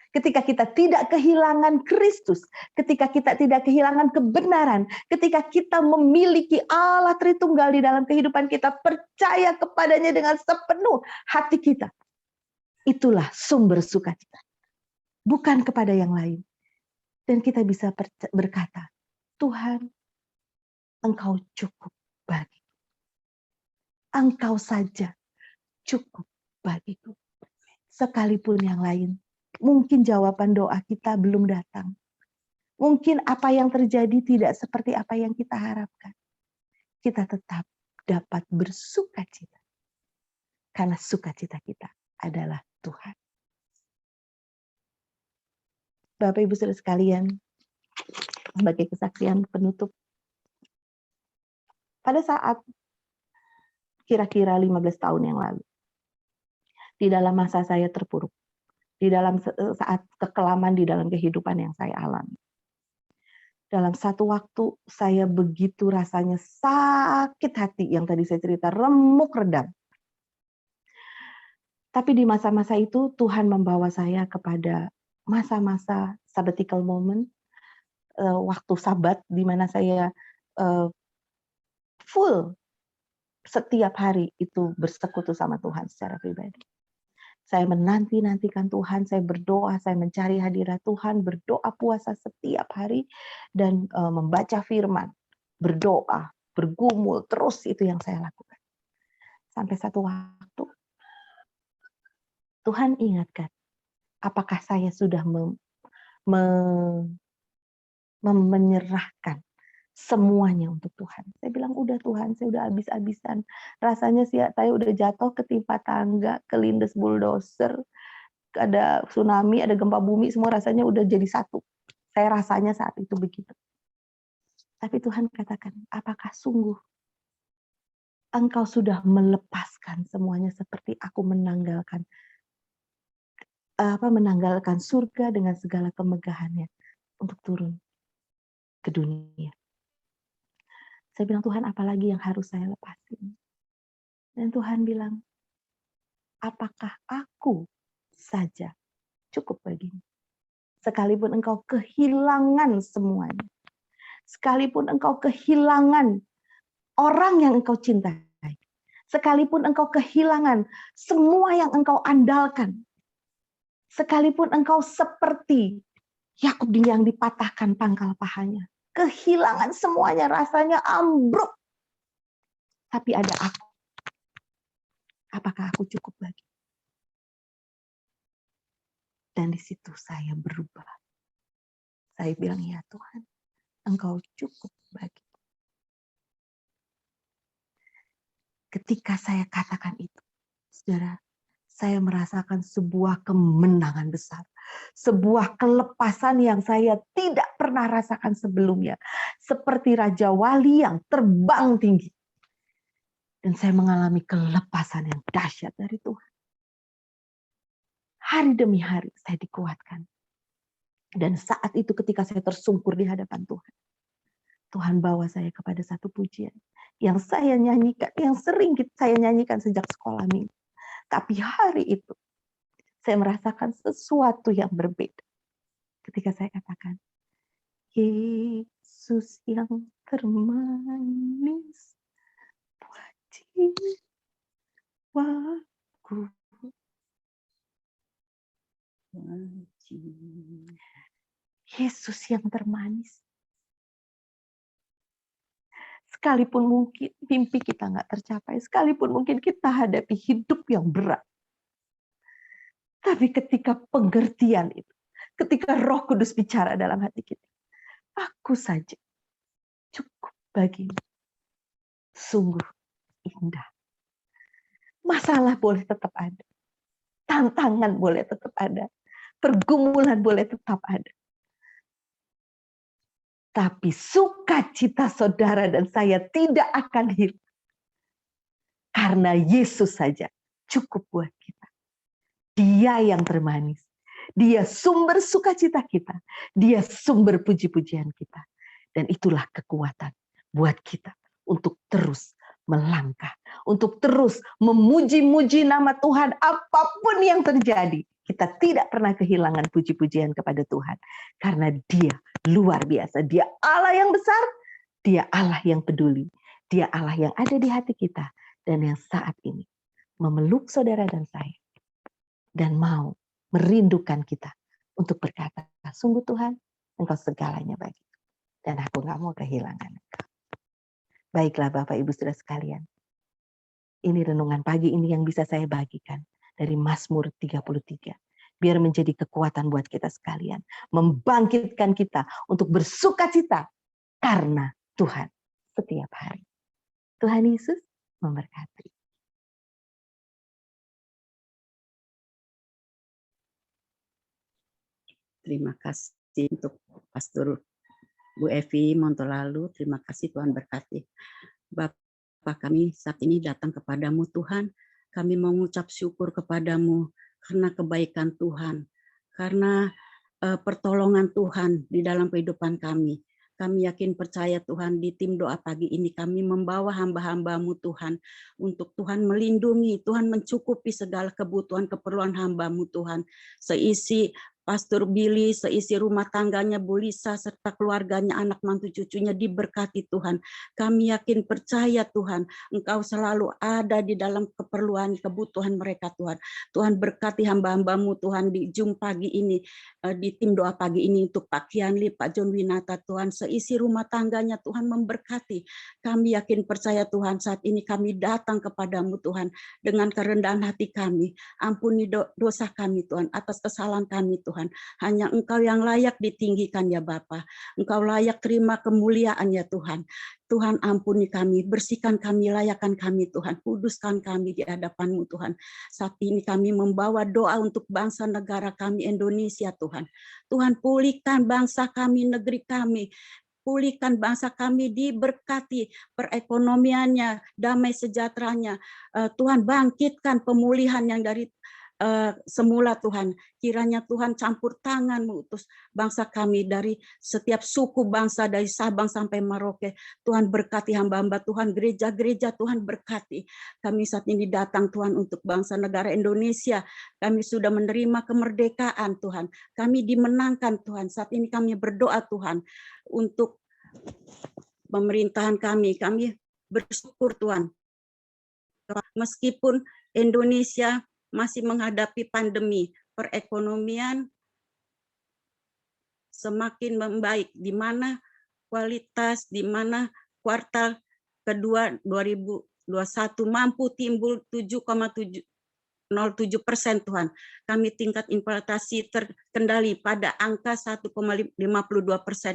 Ketika kita tidak kehilangan Kristus, ketika kita tidak kehilangan kebenaran, ketika kita memiliki Allah Tritunggal di dalam kehidupan kita, percaya kepadanya dengan sepenuh hati kita. Itulah sumber sukacita. Bukan kepada yang lain. Dan kita bisa berkata, Tuhan, Engkau cukup bagi. Engkau saja cukup bagiku. Sekalipun yang lain, mungkin jawaban doa kita belum datang. Mungkin apa yang terjadi tidak seperti apa yang kita harapkan. Kita tetap dapat bersukacita. Karena sukacita kita adalah Tuhan. Bapak Ibu Saudara sekalian, sebagai kesaksian penutup, pada saat kira-kira 15 tahun yang lalu, di dalam masa saya terpuruk, di dalam saat kekelaman di dalam kehidupan yang saya alami. Dalam satu waktu saya begitu rasanya sakit hati yang tadi saya cerita, remuk redam. Tapi di masa-masa itu Tuhan membawa saya kepada masa-masa sabbatical moment, waktu sabat di mana saya full setiap hari itu bersekutu sama Tuhan secara pribadi. Saya menanti-nantikan Tuhan, saya berdoa, saya mencari hadirat Tuhan, berdoa puasa setiap hari, dan membaca firman, berdoa, bergumul, terus itu yang saya lakukan. Sampai satu waktu, Tuhan ingatkan, apakah saya sudah menyerahkan semuanya untuk Tuhan? Saya bilang, udah Tuhan, saya udah habis-habisan. Rasanya sih saya udah jatuh ketimpa tangga, kelindes bulldozer, ada tsunami, ada gempa bumi, semua rasanya udah jadi satu. Saya rasanya saat itu begitu. Tapi Tuhan katakan, apakah sungguh engkau sudah melepaskan semuanya seperti aku menanggalkan surga dengan segala kemegahannya untuk turun ke dunia. Saya bilang, Tuhan, apalagi yang harus saya lepasin? Dan Tuhan bilang, apakah aku saja cukup bagimu? Sekalipun engkau kehilangan semuanya, sekalipun engkau kehilangan orang yang engkau cintai, sekalipun engkau kehilangan semua yang engkau andalkan, sekalipun engkau seperti Yakub yang dipatahkan pangkal pahanya, kehilangan semuanya, rasanya ambruk. Tapi ada aku. Apakah aku cukup bagi? Dan di situ saya berubah. Saya bilang, ya Tuhan, engkau cukup bagi. Ketika saya katakan itu, saudara, saya merasakan sebuah kemenangan besar. Sebuah kelepasan yang saya tidak pernah rasakan sebelumnya. Seperti Raja Wali yang terbang tinggi. Dan saya mengalami kelepasan yang dahsyat dari Tuhan. Hari demi hari saya dikuatkan. Dan saat itu ketika saya tersungkur di hadapan Tuhan, Tuhan bawa saya kepada satu pujian yang saya nyanyikan, yang sering saya nyanyikan sejak sekolah minggu. Tapi hari itu saya merasakan sesuatu yang berbeda. Ketika saya katakan, Yesus yang termanis buat jiwaku. Yesus yang termanis. Sekalipun mungkin mimpi kita nggak tercapai, sekalipun mungkin kita hadapi hidup yang berat. Tapi ketika pengertian itu, ketika Roh Kudus bicara dalam hati kita, aku saja cukup bagimu. Sungguh indah. Masalah boleh tetap ada. Tantangan boleh tetap ada. Pergumulan boleh tetap ada. Tapi sukacita saudara dan saya tidak akan hilang. Karena Yesus saja cukup buat kita. Dia yang termanis. Dia sumber sukacita kita. Dia sumber puji-pujian kita. Dan itulah kekuatan buat kita untuk terus melangkah. Untuk terus memuji-muji nama Tuhan apapun yang terjadi. Kita tidak pernah kehilangan puji-pujian kepada Tuhan. Karena Dia luar biasa. Dia Allah yang besar. Dia Allah yang peduli. Dia Allah yang ada di hati kita. Dan yang saat ini memeluk saudara dan saya. Dan mau merindukan kita untuk berkata, sungguh Tuhan, Engkau segalanya bagi. Dan aku gak mau kehilangan Engkau. Baiklah Bapak Ibu Saudara sekalian. Ini renungan pagi ini yang bisa saya bagikan dari Mazmur 33. Biar menjadi kekuatan buat kita sekalian. Membangkitkan kita untuk bersukacita karena Tuhan setiap hari. Tuhan Yesus memberkati. Terima kasih untuk Pastor Bu Evi Montolalu. Terima kasih, Tuhan berkati. Bapak kami saat ini datang kepadamu Tuhan. Kami mau mengucap syukur kepadamu karena kebaikan Tuhan. Karena pertolongan Tuhan di dalam kehidupan kami. Kami yakin percaya Tuhan di tim doa pagi ini kami membawa hamba-hambamu Tuhan. Untuk Tuhan melindungi, Tuhan mencukupi segala kebutuhan keperluan hambamu Tuhan. Seisi Pastor Billy, seisi rumah tangganya, Bu Lisa, serta keluarganya, anak mantu cucunya diberkati Tuhan. Kami yakin percaya Tuhan, Engkau selalu ada di dalam keperluan, kebutuhan mereka Tuhan. Tuhan berkati hamba-hambamu Tuhan di Zoom pagi ini, di tim doa pagi ini untuk Pak Kianli, Pak John Winata Tuhan, seisi rumah tangganya Tuhan memberkati. Kami yakin percaya Tuhan, saat ini kami datang kepadamu Tuhan dengan kerendahan hati kami. Ampuni dosa kami Tuhan, atas kesalahan kami Tuhan. Hanya Engkau yang layak ditinggikan ya Bapa. Engkau layak terima kemuliaan ya Tuhan. Tuhan ampuni kami, bersihkan kami, layakkan kami Tuhan, kuduskan kami di hadapan-Mu Tuhan. Saat ini kami membawa doa untuk bangsa negara kami Indonesia Tuhan. Tuhan pulihkan bangsa kami, negeri kami. Pulihkan bangsa kami, diberkati perekonomiannya, damai sejahteranya. Tuhan bangkitkan pemulihan yang dari semula Tuhan. Kiranya Tuhan campur tangan mengutus bangsa kami dari setiap suku bangsa dari Sabang sampai Merauke. Tuhan berkati hamba-hamba Tuhan, gereja-gereja Tuhan berkati. Kami saat ini datang Tuhan untuk bangsa negara Indonesia. Kami sudah menerima kemerdekaan Tuhan. Kami dimenangkan Tuhan. Saat ini kami berdoa Tuhan untuk pemerintahan kami. Kami bersyukur Tuhan. Meskipun Indonesia masih menghadapi pandemi, perekonomian semakin membaik, di mana kualitas, di mana kuartal kedua 2021 mampu timbul 7,07% Tuhan. Kami tingkat inflasi terkendali pada angka 1,52%.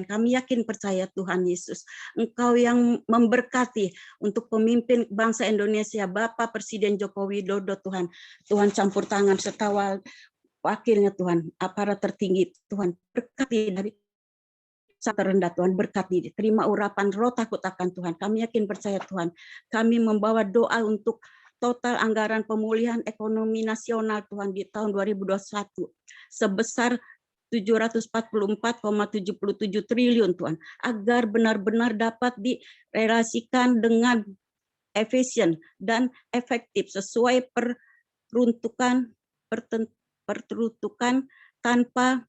Kami yakin percaya Tuhan Yesus, Engkau yang memberkati untuk pemimpin bangsa Indonesia, Bapak Presiden Joko Widodo Tuhan. Tuhan campur tangan serta wakilnya Tuhan, aparat tertinggi Tuhan, berkati dari terendah Tuhan, berkati, terima urapan roh takut akan Tuhan. Kami yakin percaya Tuhan, kami membawa doa untuk total anggaran pemulihan ekonomi nasional Tuhan di tahun 2021 sebesar 744,77 triliun Tuhan, agar benar-benar dapat direlasikan dengan efisien dan efektif sesuai peruntukan tanpa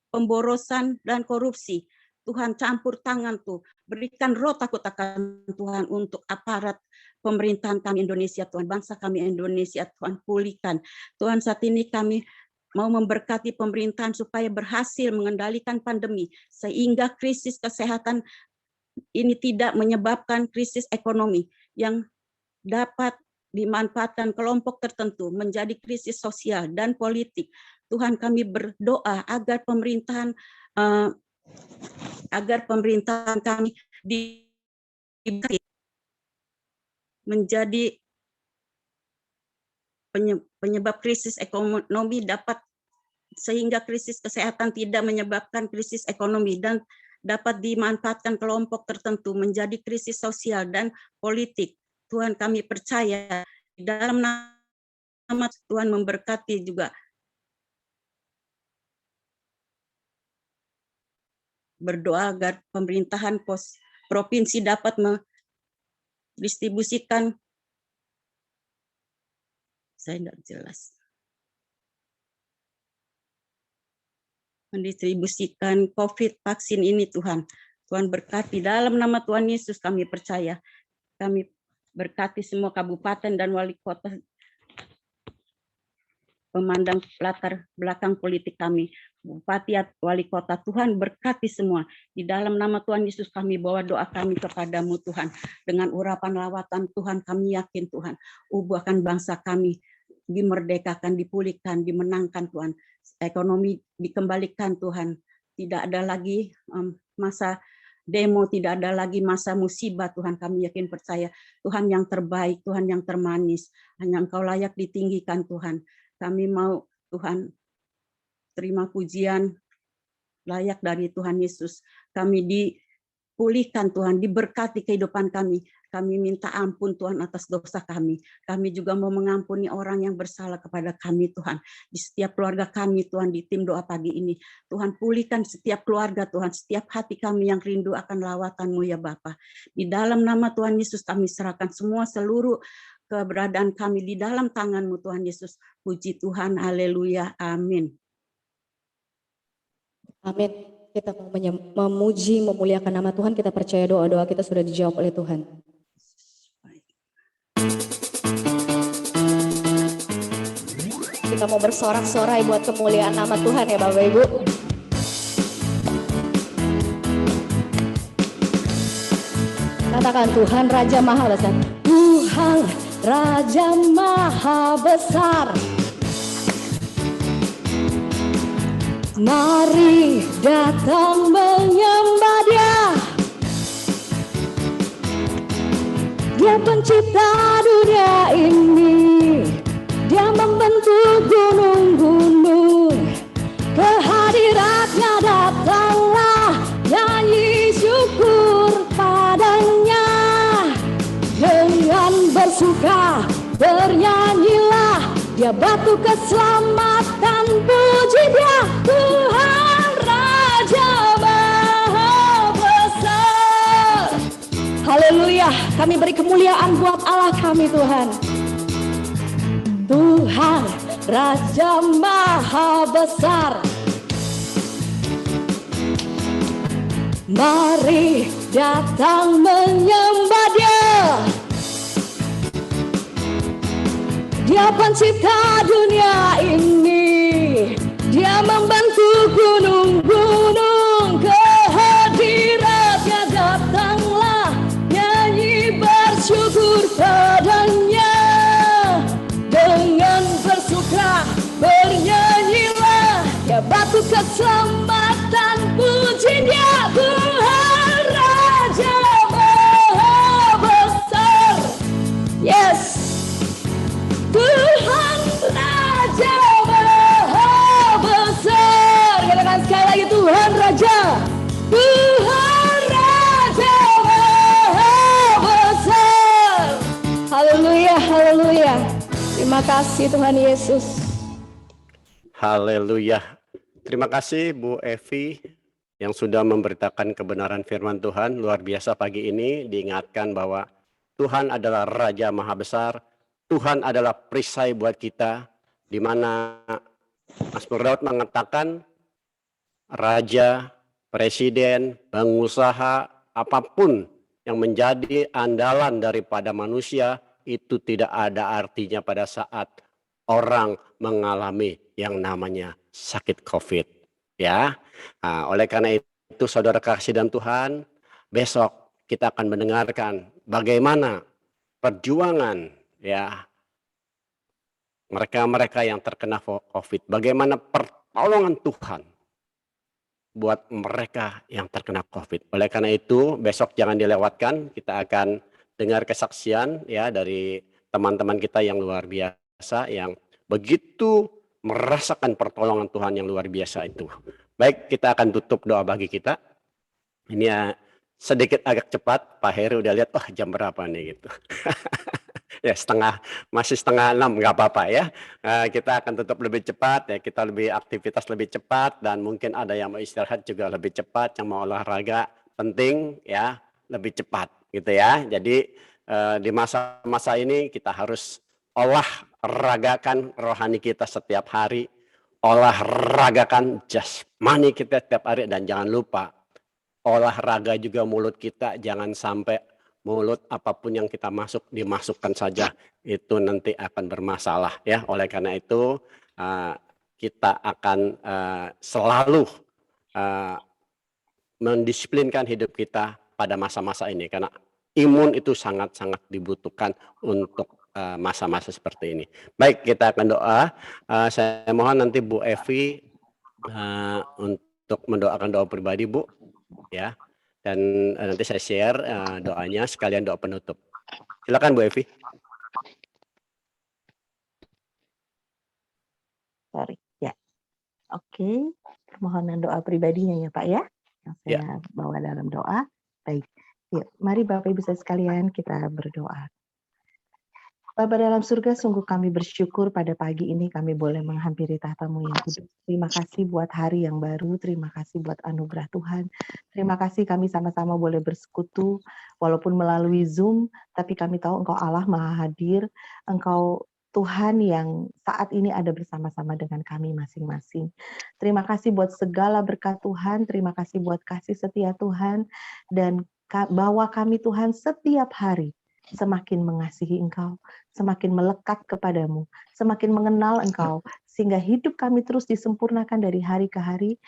pemborosan dan korupsi. Tuhan campur tangan tuh, berikan roh takut akan Tuhan untuk aparat pemerintahan kami Indonesia Tuhan, bangsa kami Indonesia Tuhan, pulihkan. Tuhan saat ini kami mau memberkati pemerintahan supaya berhasil mengendalikan pandemi, sehingga krisis kesehatan ini tidak menyebabkan krisis ekonomi yang dapat dimanfaatkan kelompok tertentu menjadi krisis sosial dan politik. Tuhan kami berdoa agar pemerintahan kami menjadi penyebab krisis ekonomi dapat, sehingga krisis kesehatan tidak menyebabkan krisis ekonomi dan dapat dimanfaatkan kelompok tertentu menjadi krisis sosial dan politik. Tuhan kami percaya di dalam nama Tuhan memberkati juga. Berdoa agar pemerintahan provinsi dapat mendistribusikan, saya tidak jelas, mendistribusikan COVID vaksin ini Tuhan. Tuhan berkati dalam nama Tuhan Yesus kami percaya. Kami berkati semua kabupaten dan wali kota, pemandang latar belakang politik kami, bupati, wali kota, Tuhan berkati semua. Di dalam nama Tuhan Yesus kami bawa doa kami kepadamu Tuhan. Dengan urapan lawatan Tuhan kami yakin Tuhan, ubahkan bangsa kami, dimerdekakan, dipulihkan, dimenangkan Tuhan. Ekonomi dikembalikan Tuhan. Tidak ada lagi masa demo, tidak ada lagi masa musibah Tuhan. Kami yakin percaya Tuhan yang terbaik, Tuhan yang termanis. Hanya Engkau layak ditinggikan Tuhan. Kami mau Tuhan terima pujian layak dari Tuhan Yesus. Kami dipulihkan Tuhan, diberkati kehidupan kami. Kami minta ampun Tuhan atas dosa kami. Kami juga mau mengampuni orang yang bersalah kepada kami Tuhan. Di setiap keluarga kami Tuhan, di tim doa pagi ini. Tuhan pulihkan setiap keluarga Tuhan, setiap hati kami yang rindu akan lawatan-Mu ya Bapa. Di dalam nama Tuhan Yesus kami serahkan semua seluruh keberadaan kami di dalam tangan-Mu Tuhan Yesus. Puji Tuhan, haleluya, amin. Amin. Kita mau memuji, memuliakan nama Tuhan, kita percaya doa-doa kita sudah dijawab oleh Tuhan. Kita mau bersorak-sorai buat kemuliaan nama Tuhan ya Bapak Ibu. Katakan Tuhan Raja Maha Besar. Tuhan Raja Maha Besar. Mari datang menyembah Dia. Dia pencipta dunia ini. Dia membentuk gunung-gunung. Kehadiratnya datanglah, nyanyi syukur padanya. Dengan bersuka bernyanyilah, Dia batu keselamatan, puji Dia. Tuhan Raja Maha Besar. Haleluya, kami beri kemuliaan buat Allah kami Tuhan. Tuhan Raja Maha Besar. Mari datang menyembah Dia. Dia pencipta dunia ini. Dia membentuk gunung-gunung. Kehadiratnya datanglah, nyanyi bersyukur padanya. Dengan bersuka bernyanyilah, Dia batu keselamatan, puji Dia. Tuhan Raja Maha Besar. Yes, Tuhan Raja Maha Besar. Katakan sekali lagi, Tuhan Raja. Tuhan Raja Maha Besar. Haleluya, haleluya. Terima kasih Tuhan Yesus. Haleluya. Terima kasih Bu Evi yang sudah memberitakan kebenaran firman Tuhan. Luar biasa pagi ini diingatkan bahwa Tuhan adalah Raja Maha Besar. Tuhan adalah perisai buat kita, di mana Mazmur Daud mengatakan raja, presiden, pengusaha, apapun yang menjadi andalan daripada manusia itu tidak ada artinya pada saat orang mengalami yang namanya sakit COVID. Ya, nah, oleh karena itu saudara kasih dalam Tuhan, besok kita akan mendengarkan bagaimana perjuangan ya mereka-mereka yang terkena COVID, bagaimana pertolongan Tuhan buat mereka yang terkena COVID. Oleh karena itu besok jangan dilewatkan, kita akan dengar kesaksian ya dari teman-teman kita yang luar biasa yang begitu merasakan pertolongan Tuhan yang luar biasa itu. Baik, kita akan tutup doa bagi kita. Ini ya sedikit agak cepat, Pak Heru udah lihat, oh jam berapa nih gitu. Ya masih setengah 6, nggak apa-apa ya. Kita akan tutup lebih cepat ya, kita lebih aktivitas lebih cepat dan mungkin ada yang mau istirahat juga lebih cepat, yang mau olahraga penting ya lebih cepat gitu ya. Jadi di masa-masa ini kita harus olahragakan rohani kita setiap hari, olahragakan jasmani kita setiap hari, dan jangan lupa olahraga juga mulut kita, jangan sampai mulut apapun yang kita dimasukkan saja, itu nanti akan bermasalah ya. Oleh karena itu kita akan selalu mendisiplinkan hidup kita pada masa-masa ini, karena imun itu sangat-sangat dibutuhkan untuk masa-masa seperti ini. Baik, kita akan doa. Saya mohon nanti Bu Evi untuk mendoakan doa pribadi Bu ya. Dan nanti saya share doanya sekalian doa penutup. Silakan Bu Evi. Sorry, ya. Oke, permohonan doa pribadinya ya Pak ya, yang saya bawa dalam doa. Baik, yuk, mari Bapak Ibu sekalian kita berdoa. Bapa dalam surga, sungguh kami bersyukur pada pagi ini kami boleh menghampiri tahta-Mu yang kudus. Terima kasih buat hari yang baru, terima kasih buat anugerah Tuhan. Terima kasih kami sama-sama boleh bersekutu, walaupun melalui Zoom, tapi kami tahu Engkau Allah Maha Hadir, Engkau Tuhan yang saat ini ada bersama-sama dengan kami masing-masing. Terima kasih buat segala berkat Tuhan, terima kasih buat kasih setia Tuhan, dan bahwa kami Tuhan setiap hari semakin mengasihi Engkau, semakin melekat kepadamu, semakin mengenal Engkau, sehingga hidup kami terus disempurnakan dari hari ke hari,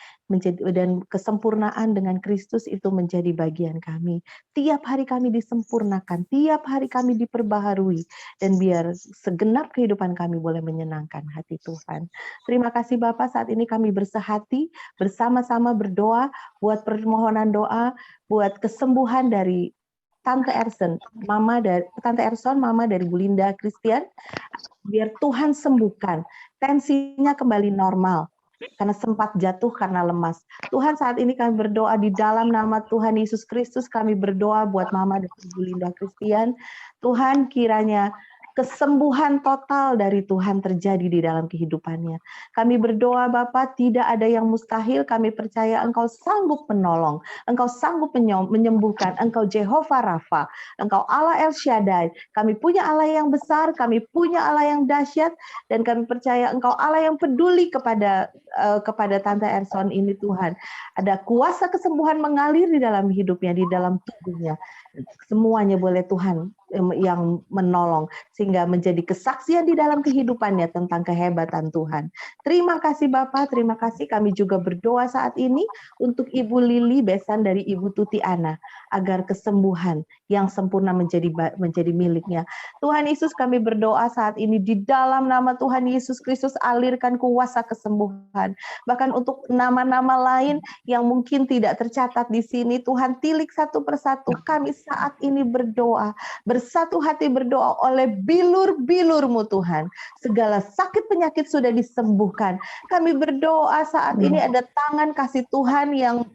dan kesempurnaan dengan Kristus itu menjadi bagian kami. Tiap hari kami disempurnakan, tiap hari kami diperbaharui, dan biar segenap kehidupan kami boleh menyenangkan hati Tuhan. Terima kasih Bapak, saat ini kami bersehati, bersama-sama berdoa, buat permohonan doa, buat kesembuhan dari Tante Erson, mama dari Bu Linda Christian, biar Tuhan sembuhkan, tensinya kembali normal, karena sempat jatuh karena lemas. Tuhan, saat ini kami berdoa di dalam nama Tuhan Yesus Kristus, kami berdoa buat mama dari Bu Linda Christian. Tuhan, kiranya kesembuhan total dari Tuhan terjadi di dalam kehidupannya. Kami berdoa Bapa, tidak ada yang mustahil, kami percaya Engkau sanggup menolong, Engkau sanggup menyembuhkan, Engkau Jehovah Rafa, Engkau Allah El Shaddai, kami punya Allah yang besar, kami punya Allah yang dahsyat, dan kami percaya Engkau Allah yang peduli kepada Tante Erson ini Tuhan. Ada kuasa kesembuhan mengalir di dalam hidupnya, di dalam tubuhnya. Semuanya boleh Tuhan yang menolong, sehingga menjadi kesaksian di dalam kehidupannya tentang kehebatan Tuhan. Terima kasih Bapak, terima kasih. Kami juga berdoa saat ini untuk Ibu Lili, besan dari Ibu Tuti Ana, agar kesembuhan yang sempurna menjadi miliknya. Tuhan Yesus, kami berdoa saat ini di dalam nama Tuhan Yesus Kristus, alirkan kuasa kesembuhan. Bahkan untuk nama-nama lain yang mungkin tidak tercatat di sini, Tuhan tilik satu persatu. Kami saat ini berdoa, bersatu hati berdoa oleh bilur-bilur-Mu Tuhan. Segala sakit penyakit sudah disembuhkan. Kami berdoa saat ini ada tangan kasih Tuhan yang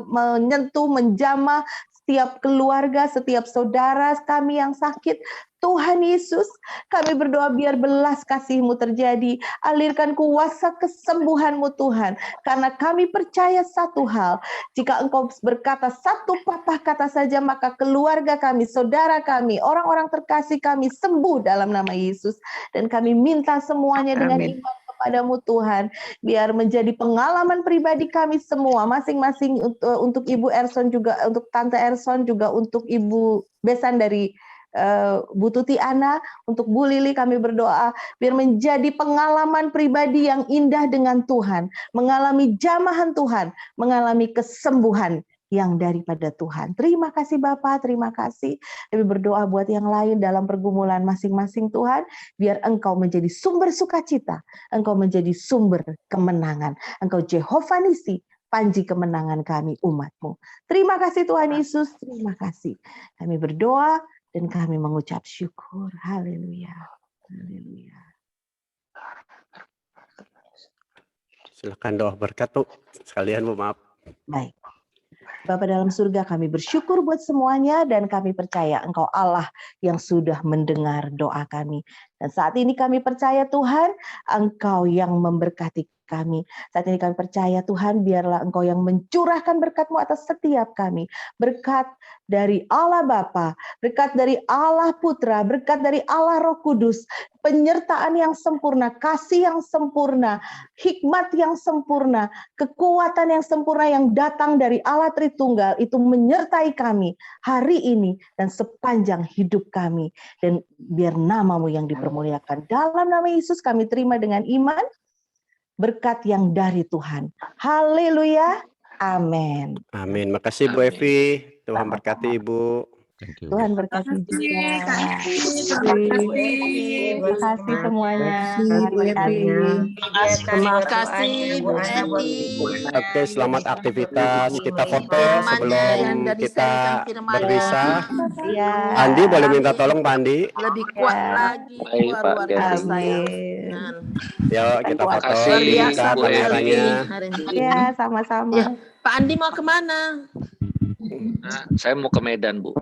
menyentuh, menjamah setiap keluarga, setiap saudara kami yang sakit. Tuhan Yesus, kami berdoa biar belas kasih-Mu terjadi. Alirkan kuasa kesembuhan-Mu Tuhan. Karena kami percaya satu hal, jika Engkau berkata satu patah kata saja, maka keluarga kami, saudara kami, orang-orang terkasih kami sembuh dalam nama Yesus. Dan kami minta semuanya dengan iman kepadamu Tuhan, biar menjadi pengalaman pribadi kami semua, masing-masing untuk Ibu Erson juga, untuk Tante Erson juga, untuk Ibu besan dari Bu Tuti Ana, untuk Bu Lili kami berdoa biar menjadi pengalaman pribadi yang indah dengan Tuhan, mengalami jamahan Tuhan, mengalami kesembuhan yang daripada Tuhan. Terima kasih Bapak, terima kasih. Kami berdoa buat yang lain dalam pergumulan masing-masing Tuhan, biar Engkau menjadi sumber sukacita, Engkau menjadi sumber kemenangan, Engkau Jehovah Nisi, panji kemenangan kami umat-Mu. Terima kasih Tuhan Yesus, terima kasih. Kami berdoa dan kami mengucap syukur. Haleluya. Haleluya. Silakan doa berkat tuh sekalian, Bu, maaf. Baik. Bapa dalam surga, kami bersyukur buat semuanya dan kami percaya Engkau Allah yang sudah mendengar doa kami. Dan saat ini kami percaya Tuhan, Engkau yang memberkati kami. Saat ini kami percaya Tuhan, biarlah Engkau yang mencurahkan berkat-Mu atas setiap kami. Berkat dari Allah Bapa, berkat dari Allah Putra, berkat dari Allah Roh Kudus, penyertaan yang sempurna, kasih yang sempurna, hikmat yang sempurna, kekuatan yang sempurna yang datang dari Allah Tritunggal itu menyertai kami hari ini dan sepanjang hidup kami. Dan biar nama-Mu yang dipermuliakan. Dalam nama Yesus kami terima dengan iman, berkat yang dari Tuhan. Haleluya. Amin. Amin. Makasih Bu Evi. Tuhan berkati Ibu. Tuhan berkati juga. Terima kasih semuanya. Terima kasih Bu Evi. Oke, selamat aktivitas. Kita foto sebelum kita berpisah. Ya. Andi boleh minta tolong Pak Andi? Lebih kuat lagi. Baik, Pak Luar biasa ya. Amin. Yuk kita foto. kasih, Luar biasa Buka Bu kameranya. Evi hari ini. Ya, sama-sama. Ya, Pak Andi mau kemana? Nah, saya mau ke Medan, Bu.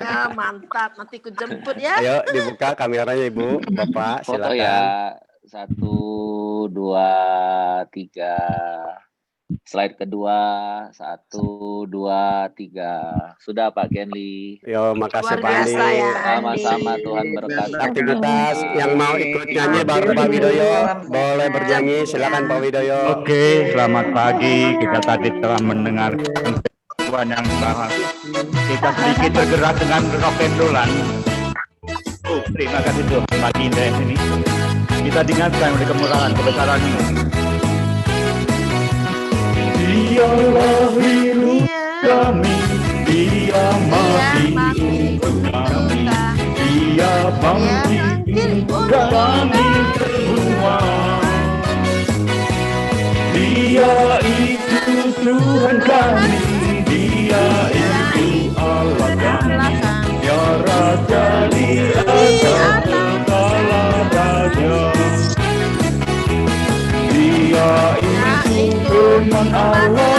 Ya, mantap. Nanti ku jemput ya. Ayo dibuka kameranya Ibu, Bapak, Foto silakan. ya. 1, 2, 3. Slide kedua, 1, 2, 3. Sudah Pak Genli. Yo, makasih Luar Pak Andi. biasa ya, Sama-sama Andi. Tuhan berkati. Aktivitas yang mau ikut nyanyi baru Pak Widoyo, boleh bernyanyi. Silakan Pak Widoyo. Oke, selamat pagi. Kita tadi telah mendengar Tuhan yang sangat. Kita sedikit bergerak dengan rock and rollan. Oh, terima kasih Tuhan pagi indah ini. Kita diingatkan oleh kemurahan kebesaran ini. Dialah hidup kami, Dia mati untuk kami, Dia bangkit untuk kami semua. Dia itu Tuhan kami, Dia itu Allah kami, Ya Raja di atas segala raja. Dia itu firman Allah